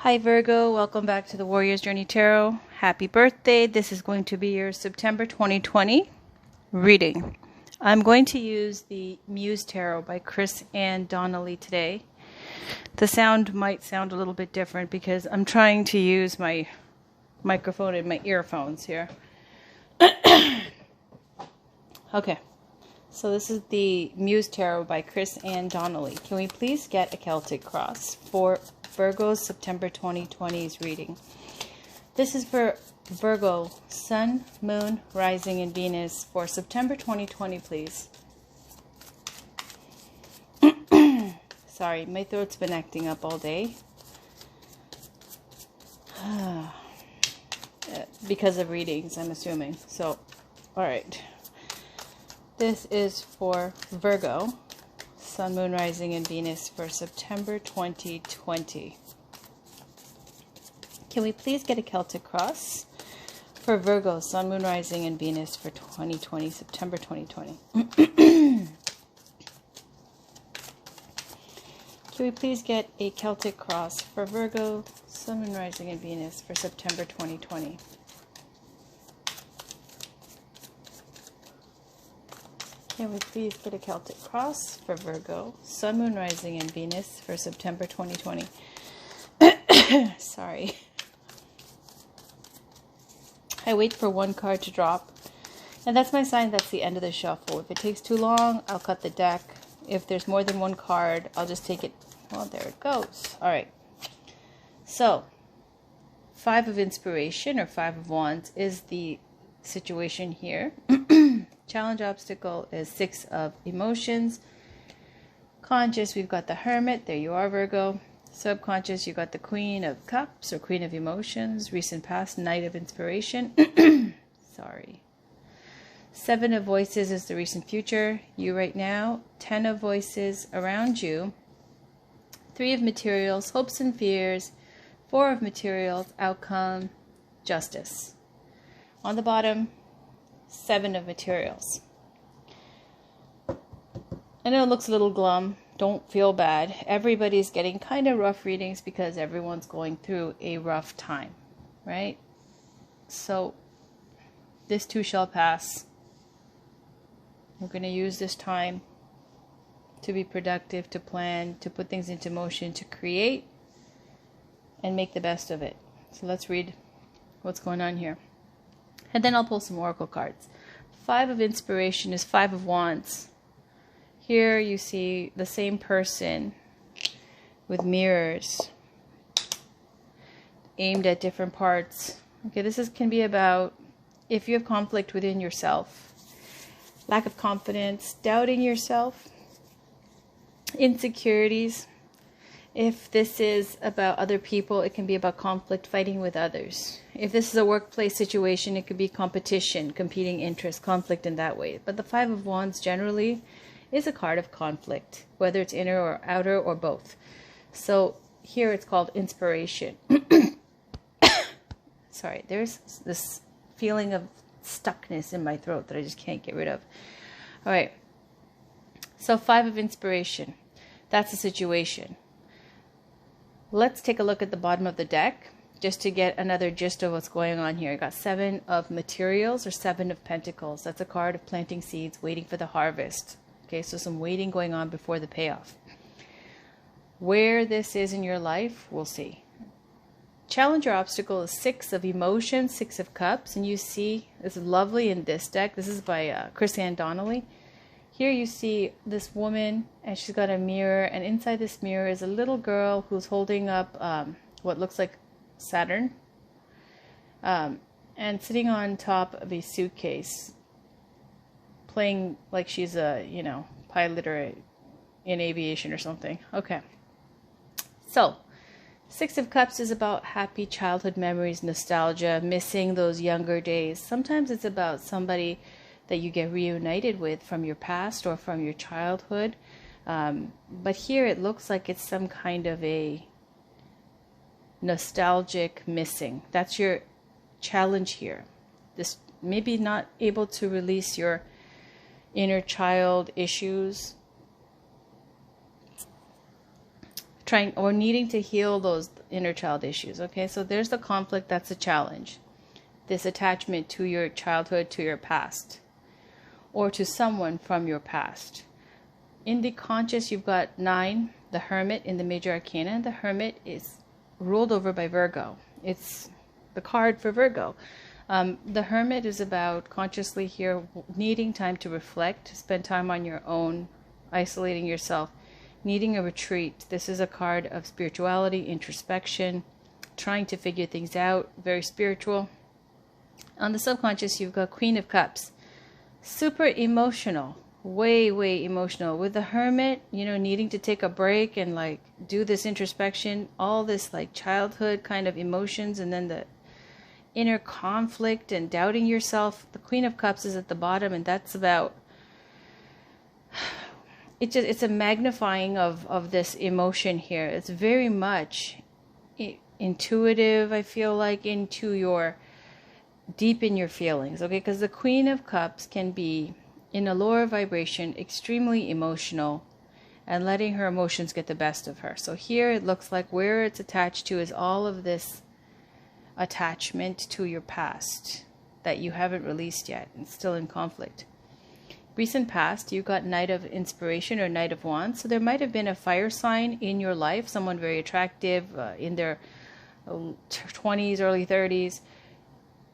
Hi Virgo, welcome back to the Warrior's Journey Tarot. Happy birthday. This is going to be your September 2020 reading. I'm going to use the Muse Tarot by Chris and Donnelly today. The sound might sound a little bit different because I'm trying to use my microphone and my earphones here. Okay, so this is the Muse Tarot by Chris and Donnelly. Can we please get a Celtic cross for Virgo September 2020's reading? This is for Virgo, Sun, Moon, Rising, and Venus for September 2020, please. Sorry, my throat's been acting up all day. Because of readings, I'm assuming. So, alright. This is for Virgo, Sun, Moon, Rising, and Venus for September 2020. Can we please get a Celtic cross for Virgo, Sun, Moon, Rising, and Venus for 2020, September 2020? Can we please get a Celtic cross for Virgo, Sun, Moon, Rising, and Venus for September 2020? Can we please get a Celtic cross for Virgo, Sun, Moon, Rising, and Venus for September 2020? Sorry. I wait for one card to drop. And that's my sign that's the end of the shuffle. If it takes too long, I'll cut the deck. If there's more than one card, I'll just take it. Well, there it goes. Alright. So, Five of Inspiration or Five of Wands is the situation here. Challenge obstacle is Six of Emotions. Conscious, we've got the Hermit. There you are, Virgo. Subconscious, you got the Queen of Cups or Queen of Emotions. Recent past, Knight of Inspiration. Sorry. Seven of Voices is the recent future. You right now. 10 of Voices around you. 3 of Materials, Hopes and Fears. 4 of Materials, Outcome, Justice. On the bottom, 7 of Materials. I know it looks a little glum. Don't feel bad. Everybody's getting kind of rough readings because everyone's going through a rough time, right? So, this too shall pass. We're going to use this time to be productive, to plan, to put things into motion, to create, and make the best of it. So let's read what's going on here. And then I'll pull some oracle cards. 5 of Inspiration is 5 of Wands. Here you see the same person with mirrors aimed at different parts. Okay, this can be about if you have conflict within yourself, lack of confidence, doubting yourself, insecurities. If this is about other people, it can be about conflict, fighting with others. If this is a workplace situation, it could be competition, competing interests, conflict in that way. But the 5 of Wands generally is a card of conflict, whether it's inner or outer or both. So here it's called Inspiration. Sorry, there's this feeling of stuckness in my throat that I just can't get rid of. All right. So 5 of Inspiration. That's the situation. Let's take a look at the bottom of the deck just to get another gist of what's going on here. I got 7 of Materials or 7 of Pentacles. That's a card of planting seeds, waiting for the harvest. Okay, so some waiting going on before the payoff. Where this is in your life, we'll see. Challenge or obstacle is 6 of Emotions, 6 of Cups. And you see, it's lovely in this deck. This is by Chris and Donnelly. Here you see this woman, and she's got a mirror, and inside this mirror is a little girl who's holding up what looks like Saturn, and sitting on top of a suitcase, playing like she's a, pilot or in aviation or something. Okay. So, 6 of Cups is about happy childhood memories, nostalgia, missing those younger days. Sometimes it's about somebody that you get reunited with from your past or from your childhood. But here it looks like it's some kind of a nostalgic missing. That's your challenge here. This maybe not able to release your inner child issues. trying or needing to heal those inner child issues. Okay, so there's the conflict. That's a challenge. This attachment to your childhood, to your past, or to someone from your past. In the conscious, you've got 9, the Hermit in the major arcana. The Hermit is ruled over by Virgo. It's the card for Virgo. The Hermit is about consciously here needing time to reflect, spend time on your own, isolating yourself, needing a retreat. This is a card of spirituality, introspection, trying to figure things out, very spiritual. On the subconscious, you've got Queen of Cups. Super emotional, way emotional. With the Hermit, you know, needing to take a break and like do this introspection, all this like childhood kind of emotions, and then the inner conflict and doubting yourself. The Queen of Cups is at the bottom, and that's about it's a magnifying of this emotion here. It's very much intuitive, I feel like, into your deep in your feelings, okay? Because the Queen of Cups can be in a lower vibration, extremely emotional, and letting her emotions get the best of her. So here it looks like where it's attached to is all of this attachment to your past that you haven't released yet and still in conflict. Recent past, you got Knight of Inspiration or Knight of Wands. So there might have been a fire sign in your life, someone very attractive in their 20s, early 30s.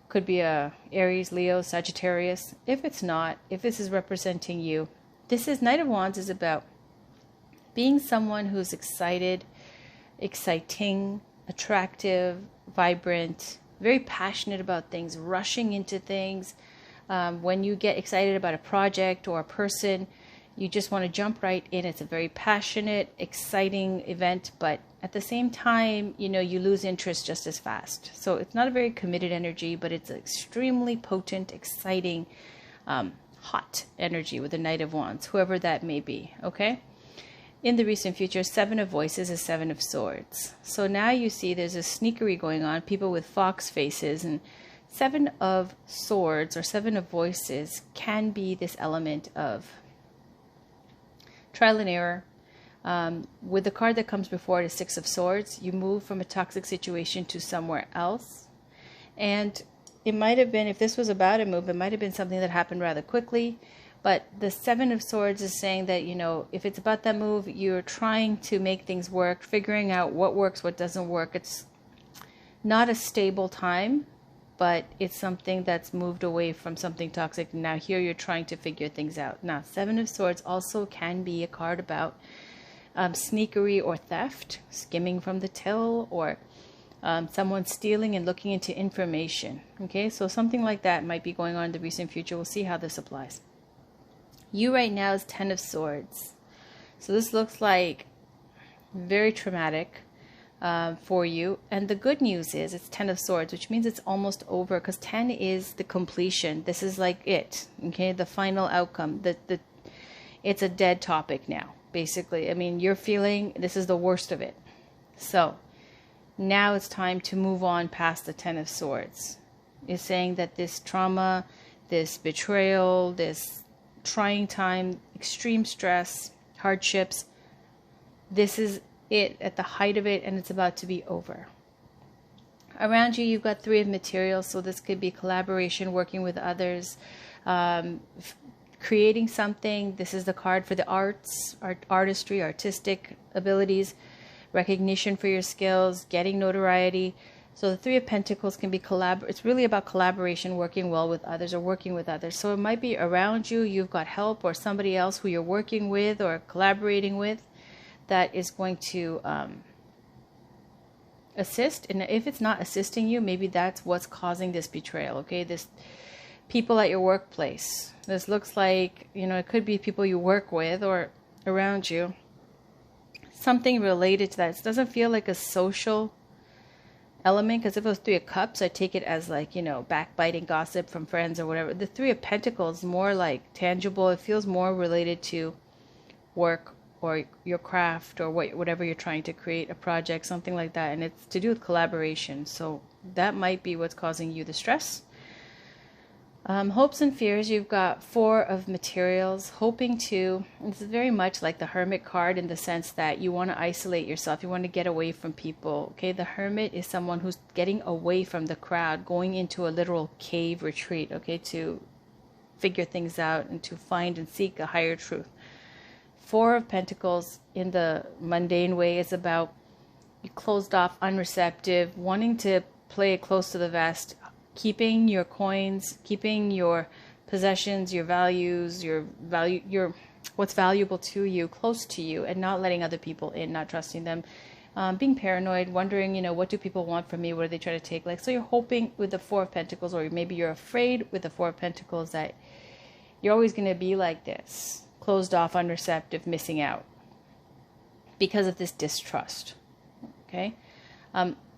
Could be a Aries, Leo, Sagittarius. If it's not, if this is representing you, this is Knight of Wands is about being someone who's excited, exciting, attractive, vibrant, very passionate about things, rushing into things. When you get excited about a project or a person, you just want to jump right in. It's a very passionate, exciting event, but at the same time, you know, you lose interest just as fast. So it's not a very committed energy, but it's extremely potent, exciting, hot energy with the Knight of Wands, whoever that may be, okay? In the recent future, 7 of Voices is 7 of Swords. So now you see there's a sneakery going on, people with fox faces, and 7 of Swords or 7 of Voices can be this element of trial and error. With the card that comes before it is 6 of Swords, you move from a toxic situation to somewhere else. And it might have been, if this was about a move, it might have been something that happened rather quickly. But the 7 of Swords is saying that, you know, if it's about that move, you're trying to make things work, figuring out what works, what doesn't work. It's not a stable time, but it's something that's moved away from something toxic. Now here you're trying to figure things out. Now, 7 of Swords also can be a card about sneakery or theft, skimming from the till, or someone stealing and looking into information. Okay, so something like that might be going on in the recent future. We'll see how this applies. You right now is 10 of Swords. So this looks like very traumatic for you. And the good news is it's 10 of Swords, which means it's almost over, because 10 is the completion. This is like it, okay, the final outcome. It's a dead topic now, basically. I mean, you're feeling this is the worst of it. So now it's time to move on past the 10 of Swords. It's saying that this trauma, this betrayal, this trying time, extreme stress, hardships, this is it at the height of it, and it's about to be over. Around you, you've got 3 of Materials, so this could be collaboration, working with others, creating something. This is the card for the arts, artistry, artistic abilities, recognition for your skills, getting notoriety. So the 3 of Pentacles can be it's really about collaboration, working well with others or working with others. So it might be around you, you've got help, or somebody else who you're working with or collaborating with that is going to assist. And if it's not assisting you, maybe that's what's causing this betrayal, okay? This people at your workplace. This looks like, you know, it could be people you work with or around you. Something related to that. It doesn't feel like a social element, because if it was 3 of Cups, I take it as like, you know, backbiting, gossip from friends or whatever. The 3 of Pentacles, more like tangible. It feels more related to work or your craft or whatever you're trying to create, a project, something like that. And it's to do with collaboration. So that might be what's causing you the stress. Hopes and fears, you've got Four of Materials, hoping to, this is very much like the Hermit card in the sense that you want to isolate yourself, you want to get away from people, okay? The Hermit is someone who's getting away from the crowd, going into a literal cave retreat, okay, to figure things out and to find and seek a higher truth. Four of Pentacles in the mundane way is about you closed off, unreceptive, wanting to play it close to the vest, keeping your coins, keeping your possessions, your values, your what's valuable to you close to you, and not letting other people in, not trusting them, being paranoid, wondering, you know, what do people want from me? What are they trying to take? Like, so you're hoping with the Four of Pentacles, or maybe you're afraid with the Four of Pentacles that you're always going to be like this, closed off, unreceptive, missing out because of this distrust. Okay.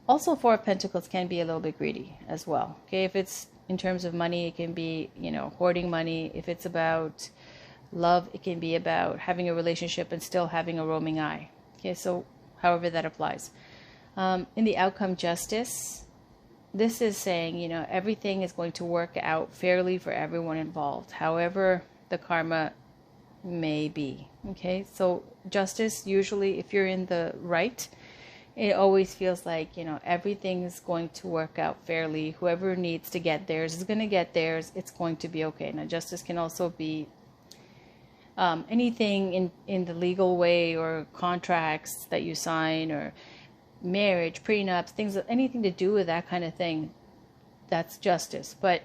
Also, Four of Pentacles can be a little bit greedy as well. Okay, if it's in terms of money, it can be, you know, hoarding money. If it's about love, it can be about having a relationship and still having a roaming eye. Okay, so however that applies. In the outcome, Justice, this is saying, you know, everything is going to work out fairly for everyone involved, however the karma may be. Okay, so Justice, usually if you're in the right, it always feels like, you know, everything is going to work out fairly. Whoever needs to get theirs is going to get theirs. It's going to be okay. Now, Justice can also be anything in the legal way, or contracts that you sign, or marriage, prenups, things, anything to do with that kind of thing. That's Justice. But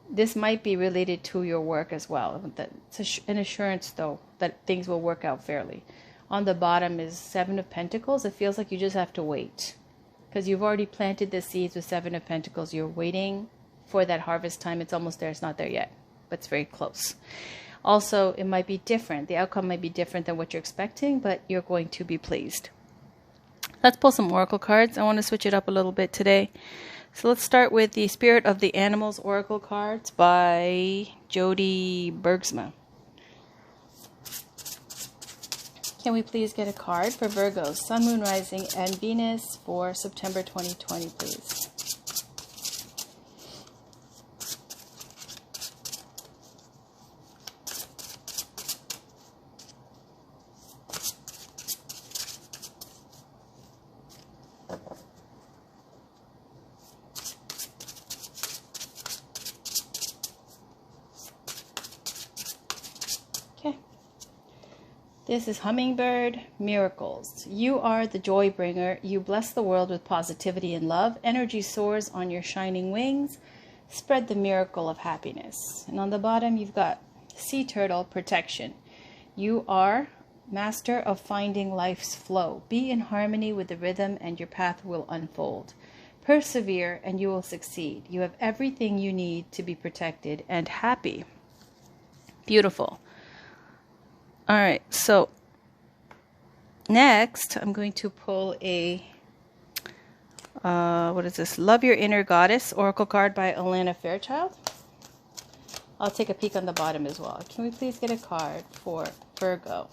this might be related to your work as well. It's an assurance, though, that things will work out fairly. On the bottom is Seven of Pentacles. It feels like you just have to wait, because you've already planted the seeds with Seven of Pentacles. You're waiting for that harvest time. It's almost there. It's not there yet, but it's very close. Also, it might be different. The outcome might be different than what you're expecting, but you're going to be pleased. Let's pull some oracle cards. I want to switch it up a little bit today. So let's start with the Spirit of the Animals oracle cards by Jody Bergsma. Can we please get a card for Virgo, Sun, Moon, Rising, and Venus for September 2020, please? Okay. This is Hummingbird Miracles. You are the joy bringer. You bless the world with positivity and love. Energy soars on your shining wings. Spread the miracle of happiness. And on the bottom, you've got Sea Turtle Protection. You are master of finding life's flow. Be in harmony with the rhythm and your path will unfold. Persevere and you will succeed. You have everything you need to be protected and happy. Beautiful. All right, so next I'm going to pull a, what is this? Love Your Inner Goddess oracle card by Alana Fairchild. I'll take a peek on the bottom as well. Can we please get a card for Virgo,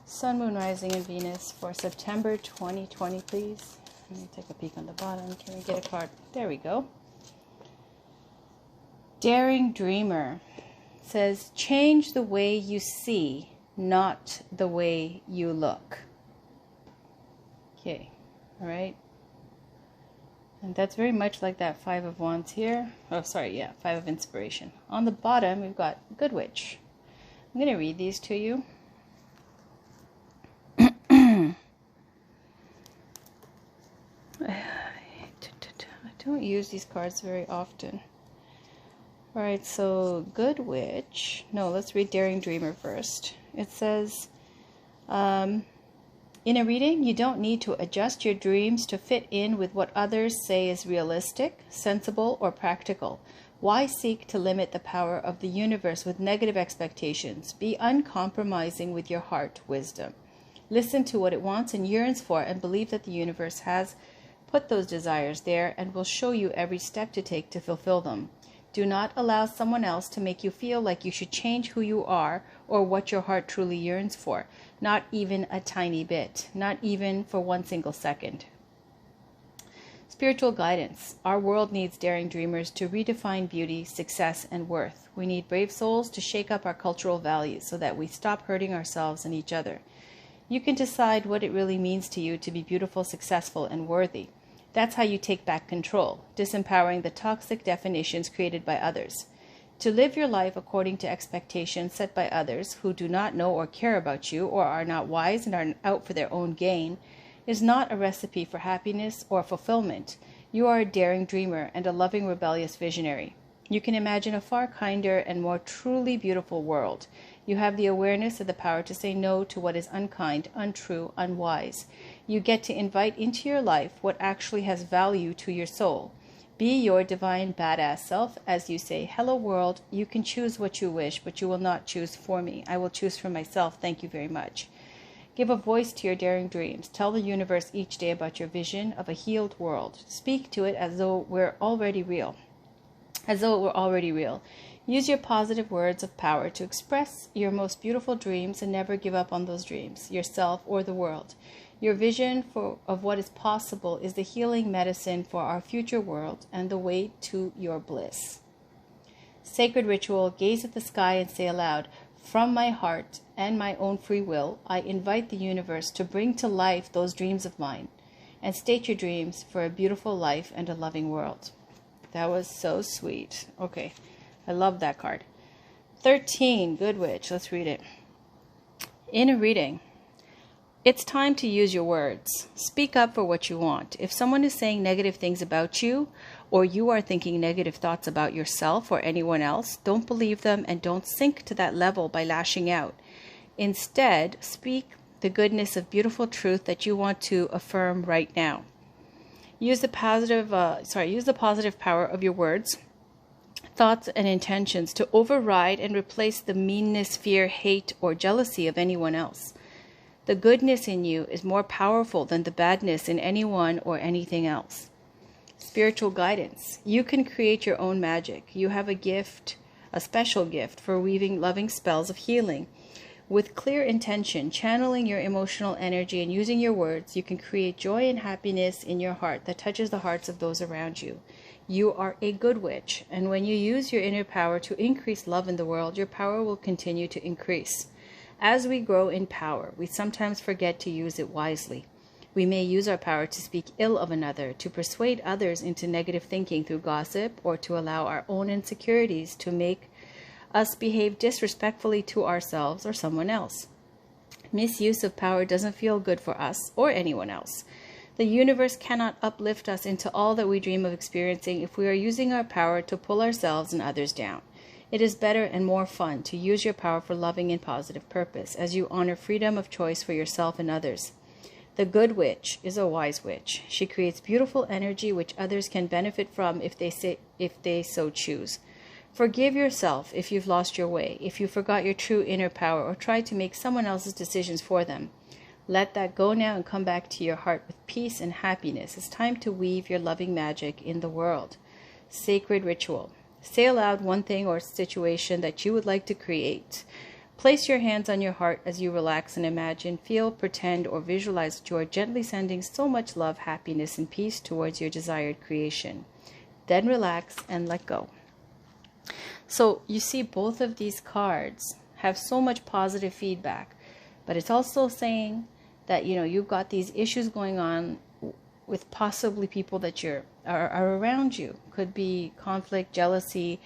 Sun, Moon, Rising, and Venus for September 2020, please? Let me take a peek on the bottom. Can we get a card? There we go. Daring Dreamer says, change the way you see, not the way you look. Okay, all right. And that's very much like that Five of Wands here. Oh, sorry, yeah, Five of Inspiration. On the bottom, we've got Good Witch. I'm going to read these to you. I don't use these cards very often. All right, so Good Witch. No, let's read Daring Dreamer first. It says, in a reading, you don't need to adjust your dreams to fit in with what others say is realistic, sensible, or practical. Why seek to limit the power of the universe with negative expectations? Be uncompromising with your heart wisdom. Listen to what it wants and yearns for, and believe that the universe has put those desires there and will show you every step to take to fulfill them. Do not allow someone else to make you feel like you should change who you are or what your heart truly yearns for. Not even a tiny bit. Not even for one single second. Spiritual guidance. Our world needs daring dreamers to redefine beauty, success, and worth. We need brave souls to shake up our cultural values so that we stop hurting ourselves and each other. You can decide what it really means to you to be beautiful, successful, and worthy. That's how you take back control, disempowering the toxic definitions created by others. To live your life according to expectations set by others who do not know or care about you or are not wise and are out for their own gain is not a recipe for happiness or fulfillment. You are a daring dreamer and a loving, rebellious visionary. You can imagine a far kinder and more truly beautiful world. You have the awareness of the power to say no to what is unkind, untrue, unwise. You get to invite into your life what actually has value to your soul. Be your divine badass self as you say, hello world, you can choose what you wish, but you will not choose for me. I will choose for myself. Thank you very much. Give a voice to your daring dreams. Tell the universe each day about your vision of a healed world. Speak to it as though we're already real. As though it were already real. Use your positive words of power to express your most beautiful dreams and never give up on those dreams, yourself or the world. Your vision of what is possible is the healing medicine for our future world and the way to your bliss. Sacred ritual, gaze at the sky and say aloud, from my heart and my own free will, I invite the universe to bring to life those dreams of mine and state your dreams for a beautiful life and a loving world. That was so sweet. Okay, I love that card. 13, Good Witch. Let's read it. In a reading, it's time to use your words. Speak up for what you want. If someone is saying negative things about you, or you are thinking negative thoughts about yourself or anyone else, don't believe them and don't sink to that level by lashing out. Instead, speak the goodness of beautiful truth that you want to affirm right now. Use the positive power of your words, thoughts, and intentions to override and replace the meanness, fear, hate, or jealousy of anyone else. The goodness in you is more powerful than the badness in anyone or anything else. Spiritual guidance. You can create your own magic. You have a gift, a special gift for weaving loving spells of healing. With clear intention, channeling your emotional energy and using your words, you can create joy and happiness in your heart that touches the hearts of those around you. You are a good witch, and when you use your inner power to increase love in the world, your power will continue to increase. As we grow in power, we sometimes forget to use it wisely. We may use our power to speak ill of another, to persuade others into negative thinking through gossip, or to allow our own insecurities to make us behave disrespectfully to ourselves or someone else. Misuse of power doesn't feel good for us or anyone else. The universe cannot uplift us into all that we dream of experiencing if we are using our power to pull ourselves and others down. It is better and more fun to use your power for loving and positive purpose as you honor freedom of choice for yourself and others. The good witch is a wise witch. She creates beautiful energy which others can benefit from if they so choose. Forgive yourself if you've lost your way, if you forgot your true inner power or tried to make someone else's decisions for them. Let that go now and come back to your heart with peace and happiness. It's time to weave your loving magic in the world. Sacred ritual. Say aloud one thing or situation that you would like to create. Place your hands on your heart as you relax and imagine, feel, pretend, or visualize that you are gently sending so much love, happiness, and peace towards your desired creation. Then relax and let go. So you see both of these cards have so much positive feedback, but it's also saying that, you know, you've got these issues going on with possibly people that are around you. Could be conflict, jealousy,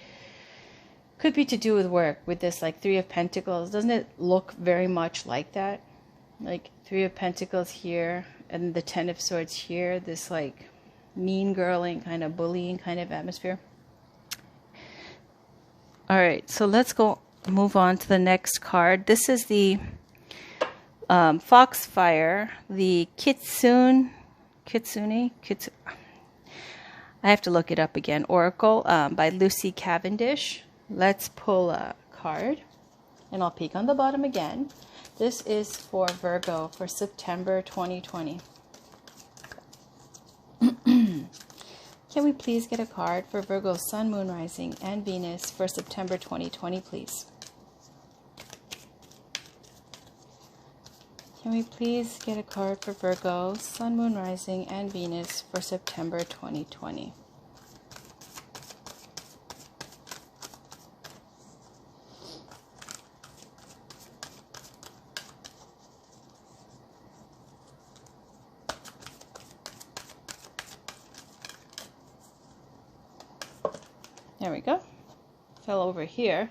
could be to do with work. With this like Three of Pentacles, doesn't it look very much like that? Like Three of Pentacles here and the Ten of Swords here, this like mean girling kind of bullying kind of atmosphere. All right, so let's move on to the next card. This is the Foxfire, the Kitsune. I have to look it up again. Oracle by Lucy Cavendish. Let's pull a card, and I'll peek on the bottom again. This is for Virgo for September 2020. Can we please get a card for Virgo Sun, Moon, Rising, and Venus for September 2020, please? Can we please get a card for Virgo, Sun, Moon, Rising, and Venus for September 2020? There we go. Fell over here.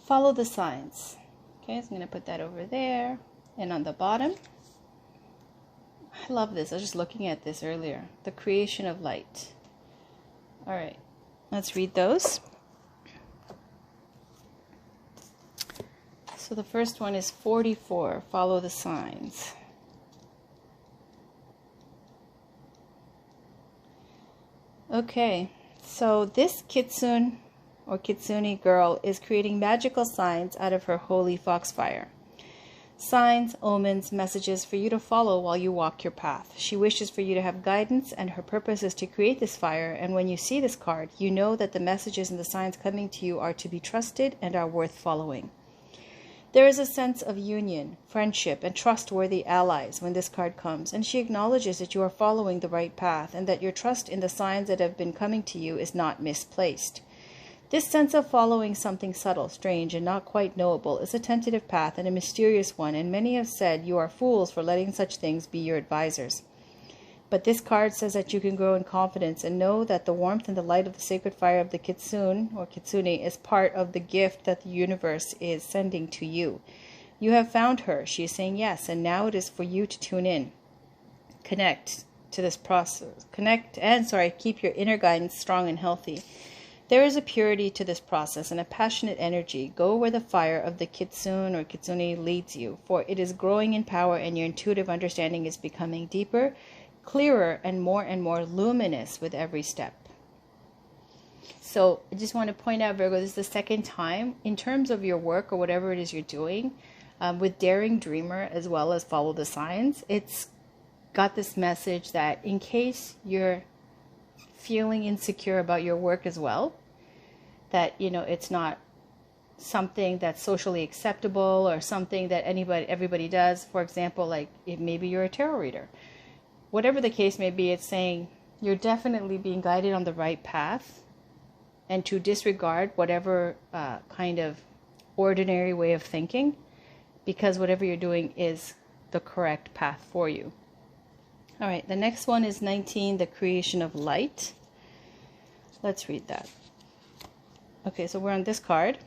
Follow the signs. Okay, so I'm going to put that over there. And on the bottom, I love this. I was just looking at this earlier. The creation of light. All right, let's read those. So the first one is 44. Follow the signs. Okay, so this kitsune or kitsune girl is creating magical signs out of her holy foxfire. Signs, omens, messages for you to follow while you walk your path. She wishes for you to have guidance, and her purpose is to create this fire. And when you see this card, you know that the messages and the signs coming to you are to be trusted and are worth following. There is a sense of union, friendship, and trustworthy allies when this card comes, and she acknowledges that you are following the right path and that your trust in the signs that have been coming to you is not misplaced. This sense of following something subtle, strange, and not quite knowable is a tentative path and a mysterious one, and many have said you are fools for letting such things be your advisors. But this card says that you can grow in confidence and know that the warmth and the light of the sacred fire of the kitsune or kitsune is part of the gift that the universe is sending to you. You have found her. She is saying yes, and now it is for you to tune in. Connect to this process. Keep your inner guidance strong and healthy. There is a purity to this process and a passionate energy. Go where the fire of the kitsune or kitsune leads you, for it is growing in power and your intuitive understanding is becoming deeper, clearer, and more luminous with every step. So I just want to point out, Virgo, this is the second time in terms of your work or whatever it is you're doing with Daring Dreamer as well as Follow the Signs. It's got this message that in case you're feeling insecure about your work as well, that, you know, it's not something that's socially acceptable or something that everybody does. For example, like if maybe you're a tarot reader. Whatever the case may be, it's saying you're definitely being guided on the right path and to disregard whatever kind of ordinary way of thinking, because whatever you're doing is the correct path for you. All right, the next one is 19, the creation of light. Let's read that. Okay, so we're on this card.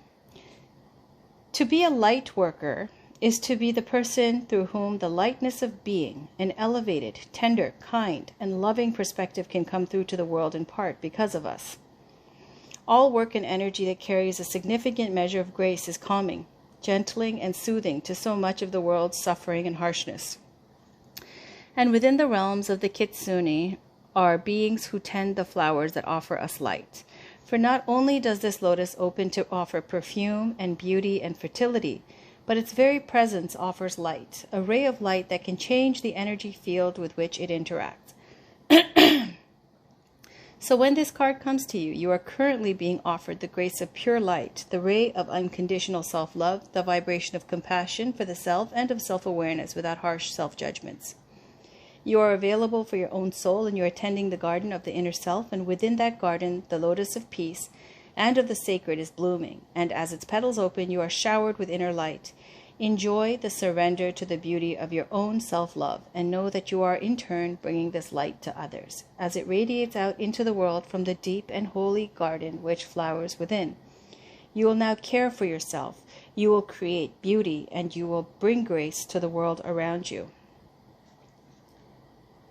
To be a light worker is to be the person through whom the lightness of being, an elevated, tender, kind, and loving perspective can come through to the world in part because of us. All work and energy that carries a significant measure of grace is calming, gentling, and soothing to so much of the world's suffering and harshness. And within the realms of the kitsune are beings who tend the flowers that offer us light. For not only does this lotus open to offer perfume and beauty and fertility, but its very presence offers light, a ray of light that can change the energy field with which it interacts. So when this card comes to you, you are currently being offered the grace of pure light, the ray of unconditional self-love, the vibration of compassion for the self and of self-awareness without harsh self-judgments. You are available for your own soul, and you are tending the garden of the inner self, and within that garden the lotus of peace and of the sacred is blooming, and as its petals open you are showered with inner light. Enjoy the surrender to the beauty of your own self-love, and know that you are in turn bringing this light to others, as it radiates out into the world from the deep and holy garden which flowers within. You will now care for yourself, you will create beauty, and you will bring grace to the world around you.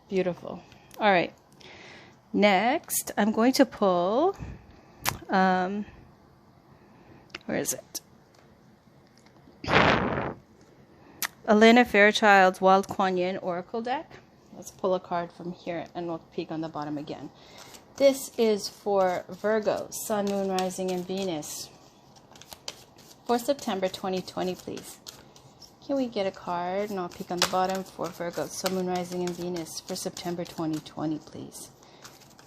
Beautiful. All right. Next, I'm going to pull, where is it? Elena Fairchild's Wild Kuan Yin Oracle deck. Let's pull a card from here and we'll peek on the bottom again. This is for Virgo, Sun, Moon, Rising, and Venus for September 2020, please. Can we get a card? And I'll peek on the bottom for Virgo, Sun, Moon, Rising, and Venus for September 2020, please.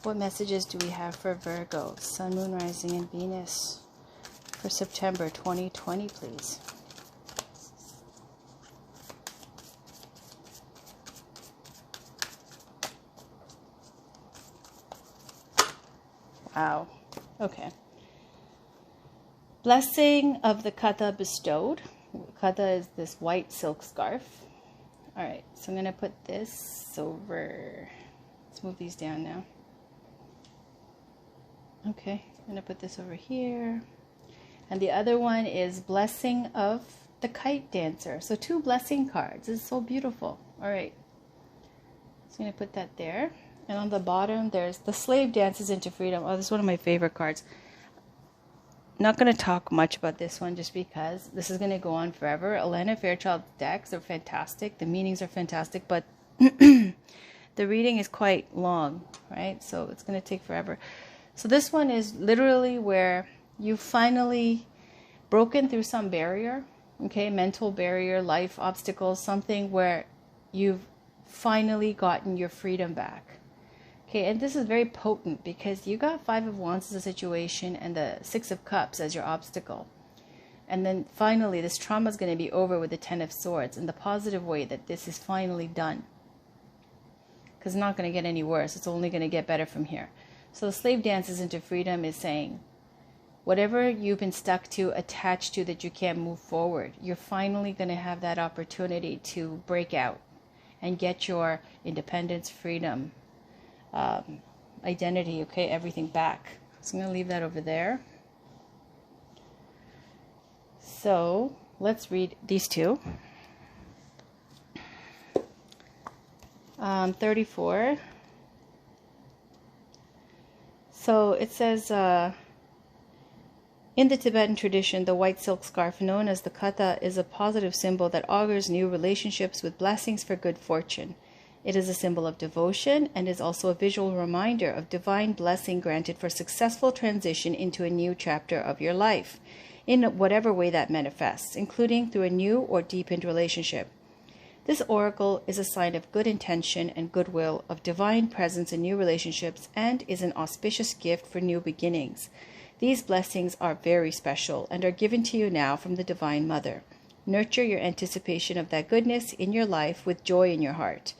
What messages do we have for Virgo, Sun, Moon, Rising, and Venus for September 2020, please? Ow. Okay. Blessing of the kata bestowed. Kata is this white silk scarf. All right, so I'm going to put this over. Let's move these down now. Okay, I'm going to put this over here. And the other one is blessing of the kite dancer. So 2 blessing cards. This is so beautiful. All right. So I'm going to put that there. And on the bottom, there's the slave dances into freedom. Oh, this is one of my favorite cards. Not going to talk much about this one just because this is going to go on forever. Elena Fairchild's decks are fantastic. The meanings are fantastic, but the reading is quite long, right? So it's going to take forever. So this one is literally where you've finally broken through some barrier, okay? Mental barrier, life obstacles, something where you've finally gotten your freedom back. Okay, and this is very potent because you got 5 of Wands as a situation and the 6 of Cups as your obstacle. And then finally, this trauma is going to be over with the 10 of Swords in the positive way that this is finally done. Because it's not going to get any worse. It's only going to get better from here. So the slave dances into freedom is saying, whatever you've been stuck to, attached to, that you can't move forward, you're finally going to have that opportunity to break out and get your independence, freedom, identity, okay, everything back. So I'm going to leave that over there. So let's read these 2. 34. So it says, in the Tibetan tradition, the white silk scarf known as the kata is a positive symbol that augurs new relationships with blessings for good fortune. It is a symbol of devotion and is also a visual reminder of divine blessing granted for successful transition into a new chapter of your life, in whatever way that manifests, including through a new or deepened relationship. This oracle is a sign of good intention and goodwill, of divine presence in new relationships, and is an auspicious gift for new beginnings. These blessings are very special and are given to you now from the Divine Mother. Nurture your anticipation of that goodness in your life with joy in your heart.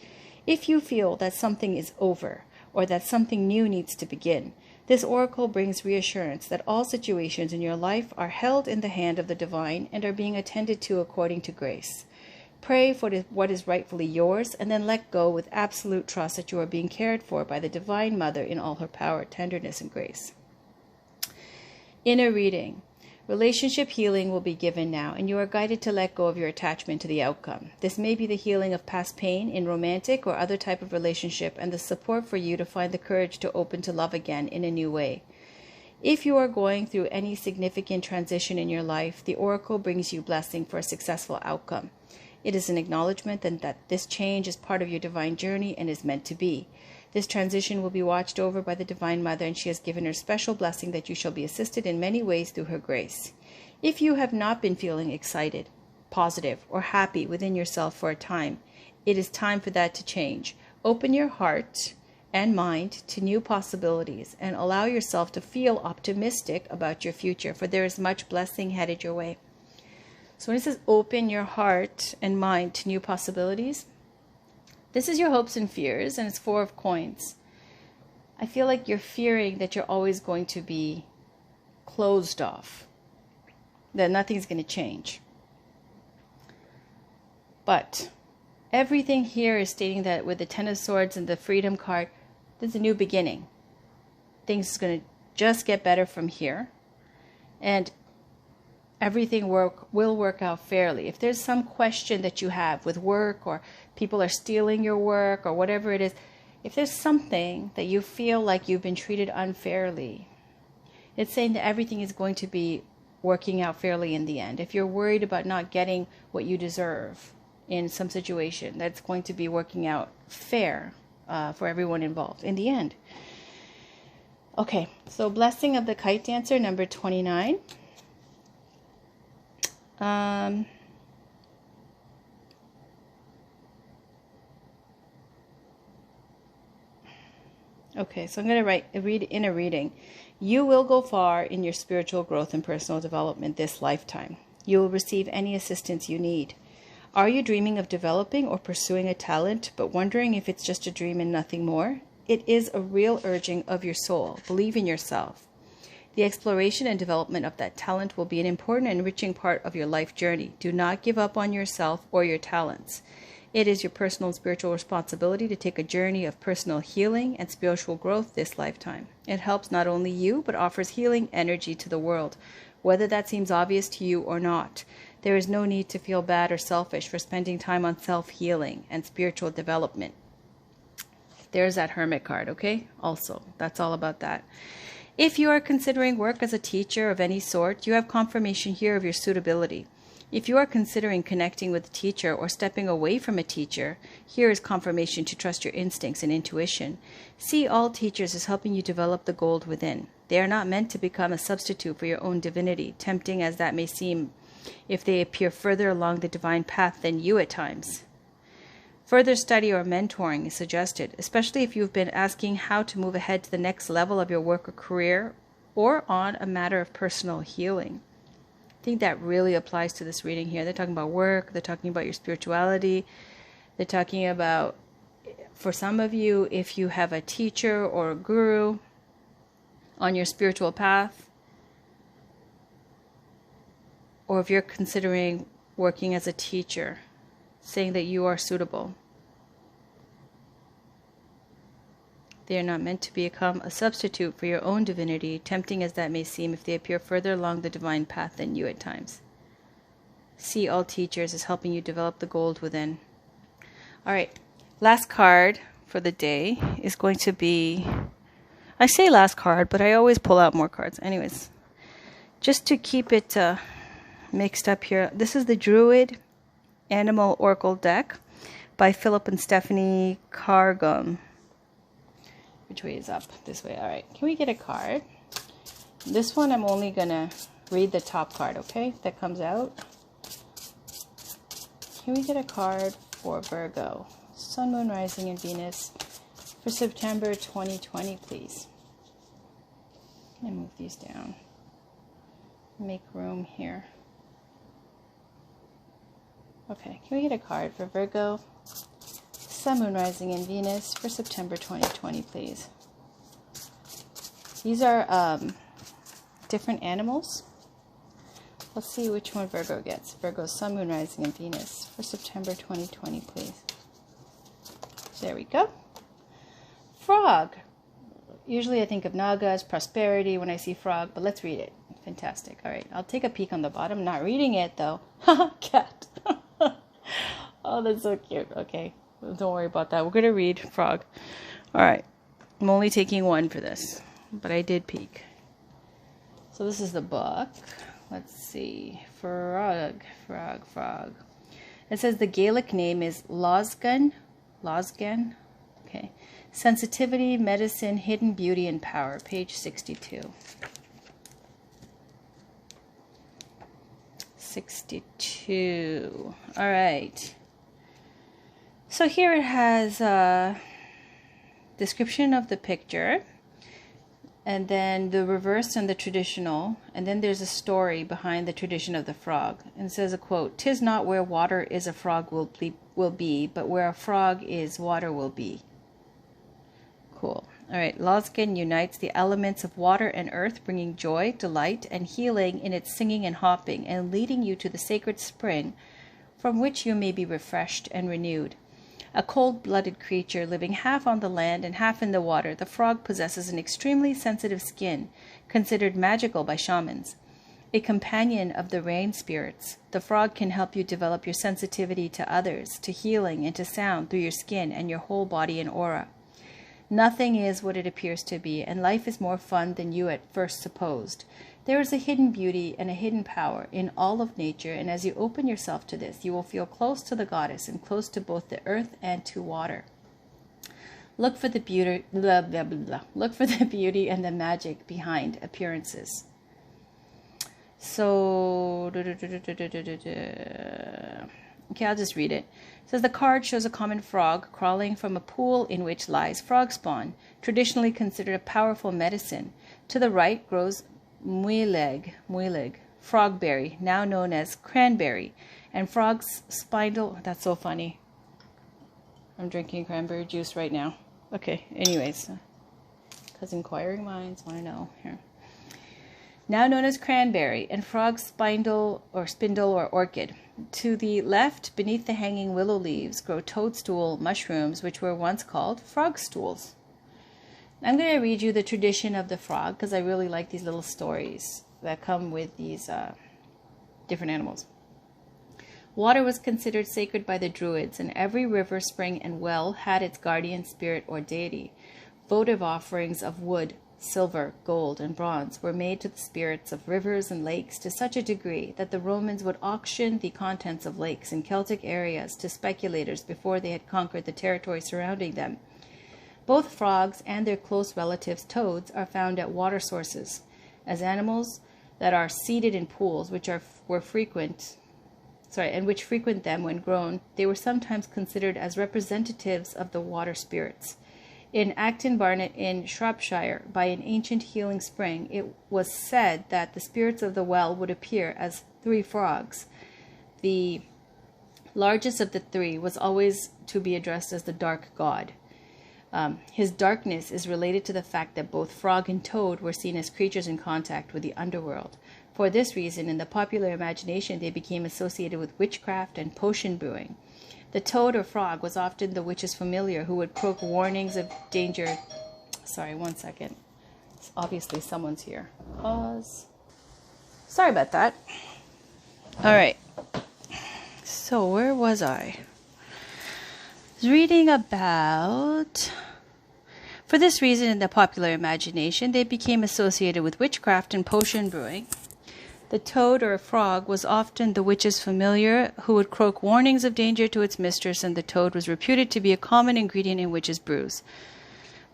If you feel that something is over or that something new needs to begin, this oracle brings reassurance that all situations in your life are held in the hand of the divine and are being attended to according to grace. Pray for what is rightfully yours, and then let go with absolute trust that you are being cared for by the Divine Mother in all her power, tenderness, and grace. Inner reading. Relationship healing will be given now, and you are guided to let go of your attachment to the outcome. This may be the healing of past pain in romantic or other type of relationship, and the support for you to find the courage to open to love again in a new way. If you are going through any significant transition in your life, the oracle brings you blessing for a successful outcome. It is an acknowledgement that this change is part of your divine journey and is meant to be. This transition will be watched over by the Divine Mother, and she has given her special blessing that you shall be assisted in many ways through her grace. If you have not been feeling excited, positive, or happy within yourself for a time, it is time for that to change. Open your heart and mind to new possibilities and allow yourself to feel optimistic about your future, for there is much blessing headed your way. So when it says open your heart and mind to new possibilities, this is your hopes and fears, and it's 4 of coins. I feel like you're fearing that you're always going to be closed off, that nothing's going to change. But everything here is stating that with the 10 of Swords and the Freedom card, there's a new beginning. Things are going to just get better from here, and everything will work out fairly. If there's some question that you have with work, or people are stealing your work, or whatever it is, if there's something that you feel like you've been treated unfairly, it's saying that everything is going to be working out fairly in the end. If you're worried about not getting what you deserve in some situation, that's going to be working out fair for everyone involved in the end. Okay, so blessing of the kite dancer, number 29. Okay, so I'm going to read in a reading. You will go far in your spiritual growth and personal development this lifetime. You will receive any assistance you need. Are you dreaming of developing or pursuing a talent, but wondering if it's just a dream and nothing more? It is a real urging of your soul. Believe in yourself. The exploration and development of that talent will be an important and enriching part of your life journey. Do not give up on yourself or your talents. It is your personal and spiritual responsibility to take a journey of personal healing and spiritual growth this lifetime. It helps not only you, but offers healing energy to the world, whether that seems obvious to you or not. There is no need to feel bad or selfish for spending time on self-healing and spiritual development. There's that Hermit card, okay? Also, that's all about that. If you are considering work as a teacher of any sort, you have confirmation here of your suitability. If you are considering connecting with a teacher or stepping away from a teacher, here is confirmation to trust your instincts and intuition. See all teachers as helping you develop the gold within. They are not meant to become a substitute for your own divinity, tempting as that may seem if they appear further along the divine path than you at times. Further study or mentoring is suggested, especially if you've been asking how to move ahead to the next level of your work or career, or on a matter of personal healing. I think that really applies to this reading here. They're talking about work, they're talking about your spirituality, they're talking about, for some of you, if you have a teacher or a guru on your spiritual path, or if you're considering working as a teacher, saying that you are suitable. They are not meant to become a substitute for your own divinity, tempting as that may seem if they appear further along the divine path than you at times. See all teachers as helping you develop the gold within. All right, last card for the day is going to be, I say last card, but I always pull out more cards. Anyways, just to keep it mixed up here, this is the Druid Animal Oracle deck by Philip and Stephanie Cargum. Which way is up? This way. All right. Can we get a card? This one I'm only going to read the top card, okay? That comes out. Can we get a card for Virgo? Sun, Moon, Rising, and Venus for September 2020, please. Let me move these down. Make room here. Okay. Can we get a card for Virgo? Sun, Moon, Rising, and Venus for September 2020, please. These are different animals. Let's see which one Virgo gets. Virgo, Sun, Moon, Rising, and Venus for September 2020, please. There we go. Frog. Usually I think of Nagas, prosperity when I see frog, but let's read it. Fantastic. All right, I'll take a peek on the bottom. Not reading it, though. Cat. Oh, that's so cute. Okay. Don't worry about that. We're going to read frog. All right. I'm only taking one for this, but I did peek. So this is the book. Let's see. Frog. It says the Gaelic name is Losgan. Okay. Sensitivity, Medicine, Hidden Beauty, and Power. Page 62. 62. All right. So here it has a description of the picture, and then the reverse and the traditional, and then there's a story behind the tradition of the frog. And it says a quote, "'Tis not where water is a frog will be, but where a frog is water will be." Cool. All right. Losgan unites the elements of water and earth, bringing joy, delight, and healing in its singing and hopping, and leading you to the sacred spring from which you may be refreshed and renewed. A cold-blooded creature living half on the land and half in the water, the frog possesses an extremely sensitive skin, considered magical by shamans. A companion of the rain spirits, the frog can help you develop your sensitivity to others, to healing, and to sound through your skin and your whole body and aura. Nothing is what it appears to be, and life is more fun than you at first supposed. There is a hidden beauty and a hidden power in all of nature, and as you open yourself to this, you will feel close to the goddess and close to both the earth and to water. Look for the beauty, Look for the beauty and the magic behind appearances. So, okay, I'll just read it. It says the card shows a common frog crawling from a pool in which lies frog spawn, traditionally considered a powerful medicine. To the right grows muileg, frogberry, now known as cranberry, and frog's spindle. That's so funny. I'm drinking cranberry juice right now. Okay, anyways, because inquiring minds want to know here. Now known as cranberry and frog spindle or orchid. To the left, beneath the hanging willow leaves, grow toadstool mushrooms, which were once called frog stools. I'm going to read you the tradition of the frog because I really like these little stories that come with these different animals. Water was considered sacred by the Druids, and every river, spring, and well had its guardian spirit or deity. Votive offerings of wood, silver, gold, and bronze were made to the spirits of rivers and lakes to such a degree that the Romans would auction the contents of lakes in Celtic areas to speculators before they had conquered the territory surrounding them. Both frogs and their close relatives toads are found at water sources as animals that are seated in pools which frequent them when grown. They were sometimes considered as representatives of the water spirits. In Acton Barnet in Shropshire, by an ancient healing spring, it was said that the spirits of the well would appear as 3 frogs. The largest of the 3 was always to be addressed as the dark god. His darkness is related to the fact that both frog and toad were seen as creatures in contact with the underworld. For this reason, in the popular imagination, they became associated with witchcraft and potion brewing. The toad or frog was often the witch's familiar who would croak warnings of danger. Sorry, one second. Obviously, someone's here. Pause. Sorry about that. All right. So, where was I? I was reading about... For this reason, in the popular imagination, they became associated with witchcraft and potion brewing. The toad or frog was often the witch's familiar who would croak warnings of danger to its mistress, and the toad was reputed to be a common ingredient in witches' brews.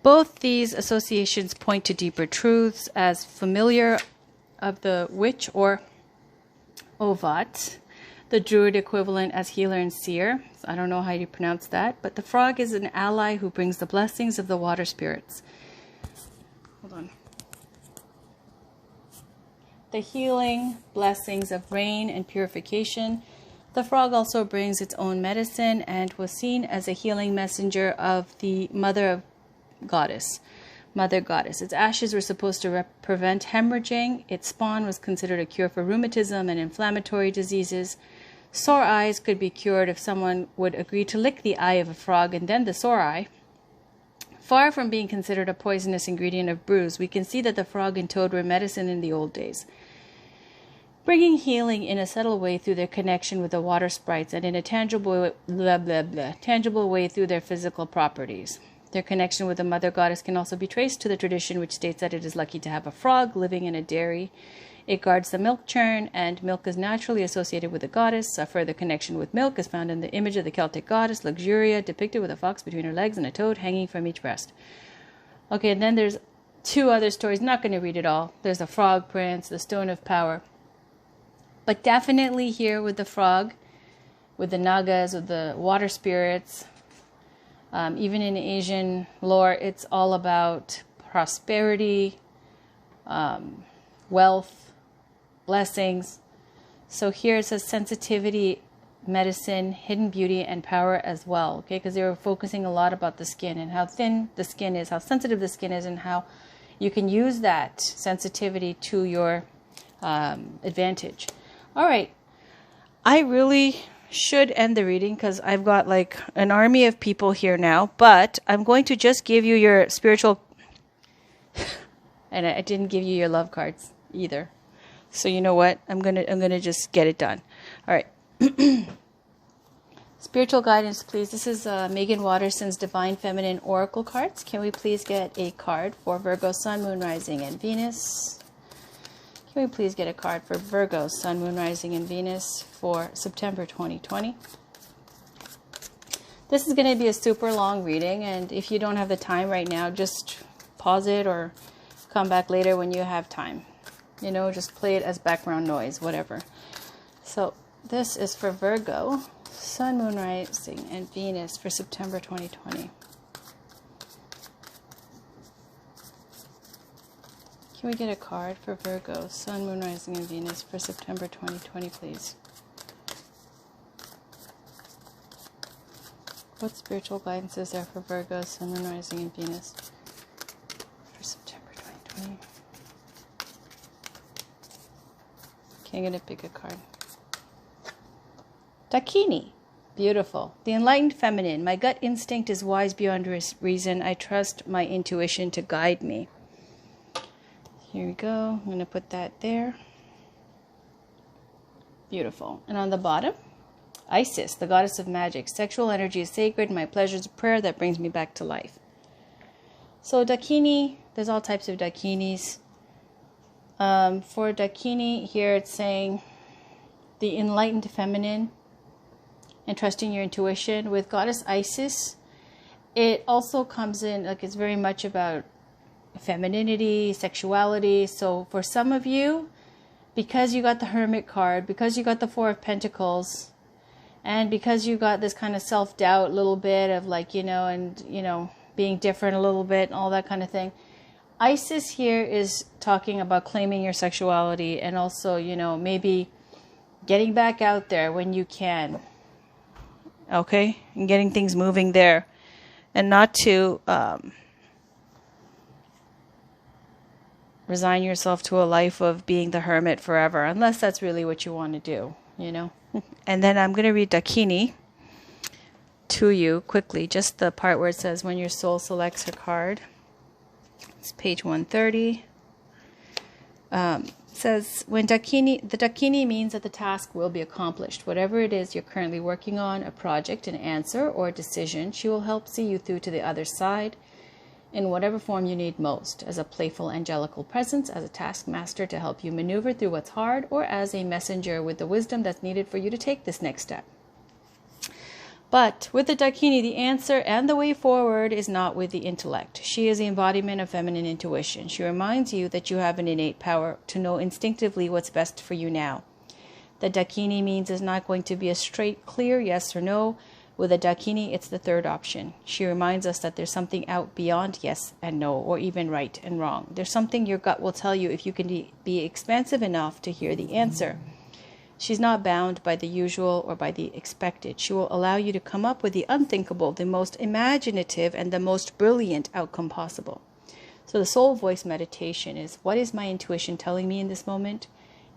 Both these associations point to deeper truths as familiar of the witch or ovat, the druid equivalent as healer and seer. I don't know how you pronounce that, but the frog is an ally who brings the blessings of the water spirits. Hold on. The healing blessings of rain and purification. The frog also brings its own medicine and was seen as a healing messenger of the mother goddess. Its ashes were supposed to prevent hemorrhaging. Its spawn was considered a cure for rheumatism and inflammatory diseases. Sore eyes could be cured if someone would agree to lick the eye of a frog and then the sore eye. Far from being considered a poisonous ingredient of brews, we can see that the frog and toad were medicine in the old days, bringing healing in a subtle way through their connection with the water sprites and in a tangible way through their physical properties. Their connection with the mother goddess can also be traced to the tradition which states that it is lucky to have a frog living in a dairy. It guards the milk churn, and milk is naturally associated with the goddess. A further connection with milk is found in the image of the Celtic goddess Luxuria, depicted with a fox between her legs and a toad hanging from each breast. Okay, and then there's 2 other stories. Not going to read it all. There's the Frog Prince, the Stone of Power. But definitely here with the frog, with the nagas, with the water spirits, even in Asian lore, it's all about prosperity, wealth, blessings. So here it says sensitivity, medicine, hidden beauty, and power as well. Okay, because they were focusing a lot about the skin and how thin the skin is, how sensitive the skin is, and how you can use that sensitivity to your advantage. All right, I really should end the reading because I've got like an army of people here now, but I'm going to just give you your spiritual, and I didn't give you your love cards either. So you know what? I'm gonna just get it done. All right. Spiritual guidance, please. This is Megan Watterson's Divine Feminine Oracle cards. Can we please get a card for Virgo, Sun, Moon, Rising, and Venus? Can we please get a card for Virgo, Sun, Moon, Rising, and Venus for September 2020? This is going to be a super long reading, and if you don't have the time right now, just pause it or come back later when you have time. You know, just play it as background noise, whatever. So this is for Virgo, Sun, Moon, Rising, and Venus for September 2020. Can we get a card for Virgo, Sun, Moon, Rising, and Venus for September 2020, please? What spiritual guidance is there for Virgo, Sun, Moon, Rising, and Venus for September 2020? Okay, I'm going to pick a card. Dakini. Beautiful. The enlightened feminine. My gut instinct is wise beyond reason. I trust my intuition to guide me. Here we go. I'm going to put that there. Beautiful. And on the bottom, Isis, the goddess of magic. Sexual energy is sacred. My pleasure is a prayer that brings me back to life. So Dakini, there's all types of Dakinis. For Dakini, here it's saying the enlightened feminine and trusting your intuition. With goddess Isis, it also comes in, like, it's very much about femininity, sexuality. So for some of you, because you got the Hermit card, because you got the Four of Pentacles, and because you got this kind of self-doubt, a little bit of like, and being different a little bit and all that kind of thing, Isis here is talking about claiming your sexuality and also, maybe getting back out there when you can. Okay? And getting things moving there. And not to resign yourself to a life of being the hermit forever, unless that's really what you want to do, And then I'm going to read Dakini to you quickly, just the part where it says when your soul selects her card. It's page 130. Says when the Dakini means that the task will be accomplished. Whatever it is you're currently working on, a project, an answer, or a decision, she will help see you through to the other side in whatever form you need most, as a playful angelical presence, as a taskmaster to help you maneuver through what's hard, or as a messenger with the wisdom that's needed for you to take this next step. But with the Dakini, the answer and the way forward is not with the intellect. She is the embodiment of feminine intuition. She reminds you that you have an innate power to know instinctively what's best for you now. The Dakini means is not going to be a straight, clear yes or no. With a Dakini, it's the third option. She reminds us that there's something out beyond yes and no, or even right and wrong. There's something your gut will tell you if you can be expansive enough to hear the answer. She's not bound by the usual or by the expected. She will allow you to come up with the unthinkable, the most imaginative, and the most brilliant outcome possible. So the soul voice meditation is, what is my intuition telling me in this moment?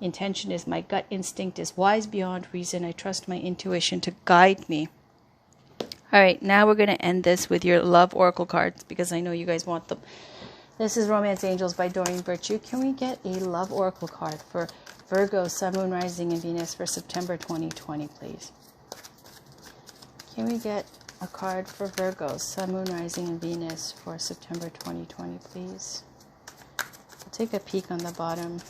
Intention is, my gut instinct is wise beyond reason. I trust my intuition to guide me. All right, now we're going to end this with your love oracle cards, because I know you guys want them. This is Romance Angels by Doreen Virtue. Can we get a love oracle card for Virgo, Sun, Moon, Rising, and Venus for September 2020, please? Can we get a card for Virgo, Sun, Moon, Rising, and Venus for September 2020, please? I'll take a peek on the bottom.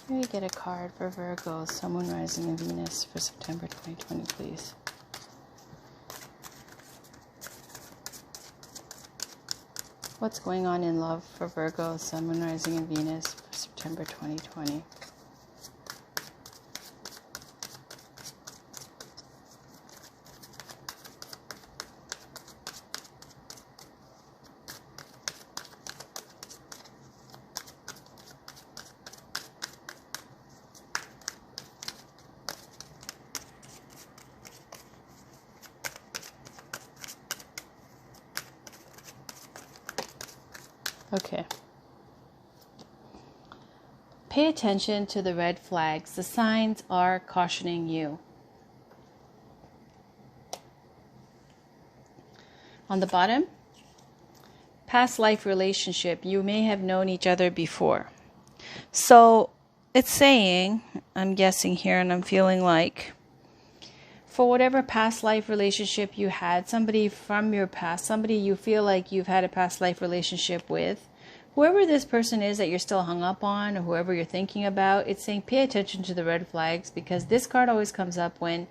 Can we get a card for Virgo, Sun, Moon, Rising, and Venus for September 2020, please? What's going on in love for Virgo, Sun, Moon, Rising, and Venus for September 2020? Okay. Pay attention to the red flags. The signs are cautioning you. On the bottom, past life relationship. You may have known each other before. So it's saying, I'm guessing here, and I'm feeling like, for whatever past life relationship you had, somebody from your past, somebody you feel like you've had a past life relationship with, whoever this person is that you're still hung up on, or whoever you're thinking about, it's saying pay attention to the red flags, because this card always comes up when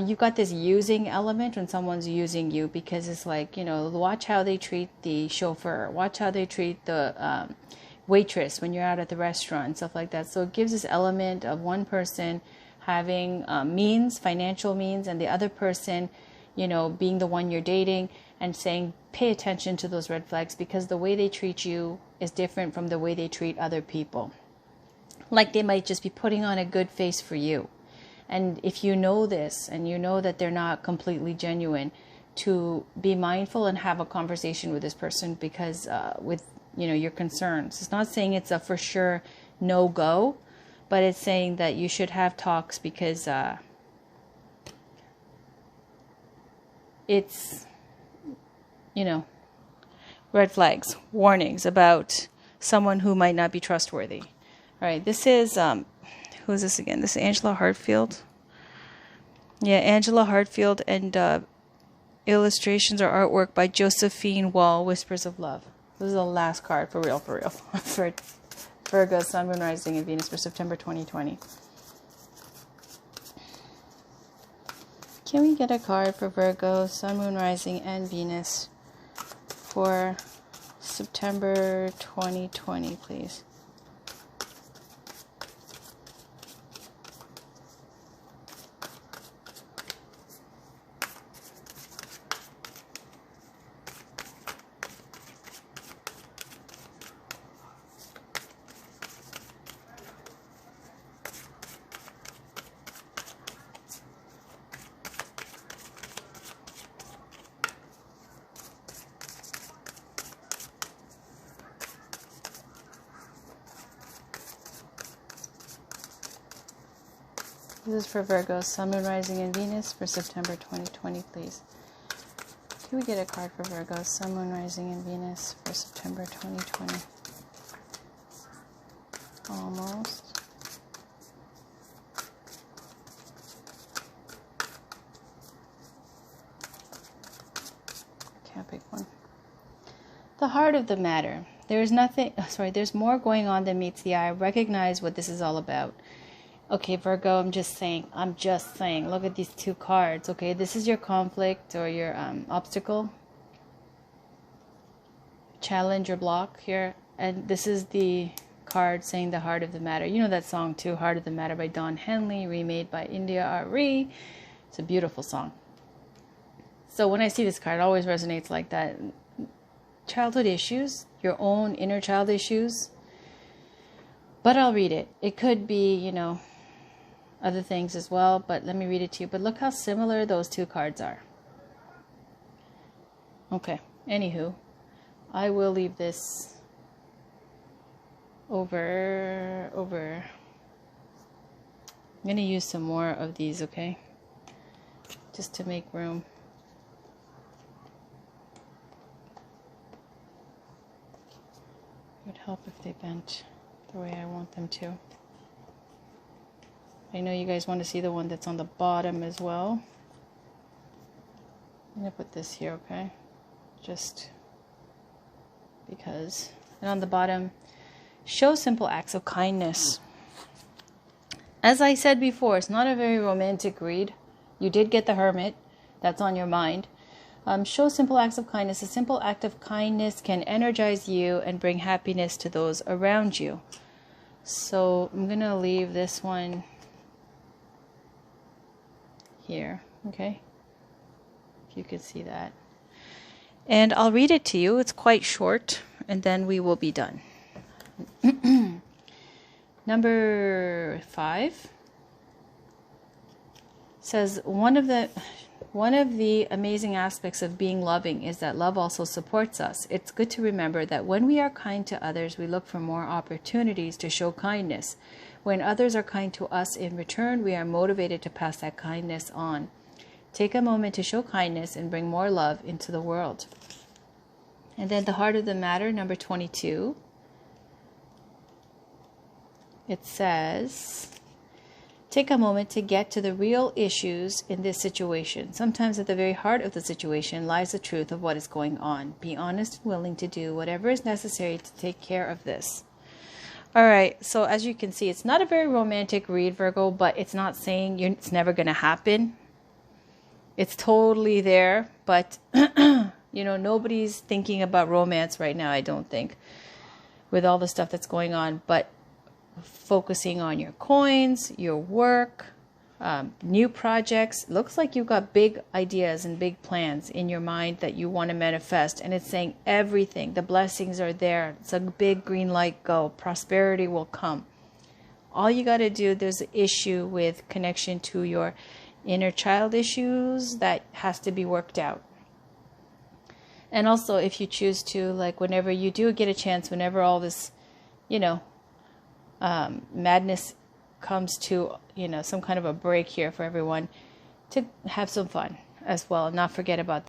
you've got this using element, when someone's using you, because it's like, watch how they treat the chauffeur, watch how they treat the waitress when you're out at the restaurant, stuff like that. So it gives this element of one person having means, financial means, and the other person, being the one you're dating, and saying, pay attention to those red flags, because the way they treat you is different from the way they treat other people. Like they might just be putting on a good face for you. And if you know this and you know that they're not completely genuine, to be mindful and have a conversation with this person, because with, you know, your concerns. It's not saying it's a for sure no-go, but it's saying that you should have talks, because it's, you know, red flags, warnings about someone who might not be trustworthy. All right, this is, who is this again? This is Angela Hartfield. Yeah, Angela Hartfield, and illustrations or artwork by Josephine Wall, Whispers of Love. This is the last card, for real, for Virgo, Sun, Moon, Rising, and Venus for September 2020. Can we get a card for Virgo, Sun, Moon, Rising, and Venus for September 2020, please? This is for Virgo, Sun, Moon, Rising, and Venus for September 2020, please. Can we get a card for Virgo, Sun, Moon, Rising, and Venus for September 2020? Almost. Can't pick one. The heart of the matter. There's more going on than meets the eye. Recognize what this is all about. Okay, Virgo, I'm just saying, look at these two cards, okay? This is your conflict or your obstacle, challenge or block here. And this is the card saying the heart of the matter. You know that song too, Heart of the Matter by Don Henley, remade by India Ari. It's a beautiful song. So when I see this card, it always resonates like that. Childhood issues, your own inner child issues. But I'll read it. It could be, you know, other things as well, but let me read it to you. But look how similar those two cards are. Okay, anywho, I will leave this over. I'm going to use some more of these, okay? Just to make room. It would help if they bent the way I want them to. I know you guys want to see the one that's on the bottom as well. I'm going to put this here, okay? Just because. And on the bottom, show simple acts of kindness. As I said before, it's not a very romantic read. You did get the Hermit. That's on your mind. Show simple acts of kindness. A simple act of kindness can energize you and bring happiness to those around you. So I'm going to leave this one here, okay? If you could see that. And I'll read it to you. It's quite short, and then we will be done. Number 5 says, one of the amazing aspects of being loving is that love also supports us. It's good to remember that when we are kind to others, we look for more opportunities to show kindness. When others are kind to us in return, we are motivated to pass that kindness on. Take a moment to show kindness and bring more love into the world. And then the heart of the matter, number 22. It says, take a moment to get to the real issues in this situation. Sometimes at the very heart of the situation lies the truth of what is going on. Be honest and willing to do whatever is necessary to take care of this. All right, so as you can see, it's not a very romantic read, Virgo, but it's not saying it's never going to happen. It's totally there, but, you know, nobody's thinking about romance right now, I don't think, with all the stuff that's going on. But focusing on your coins, your work, new projects. Looks like you've got big ideas and big plans in your mind that you want to manifest. And it's saying everything, the blessings are there. It's a big green light go. Prosperity will come. All you got to do, there's an issue with connection to your inner child issues that has to be worked out. And also, if you choose to, like, whenever you do get a chance, whenever all this, madness comes to, some kind of a break here for everyone, to have some fun as well and not forget about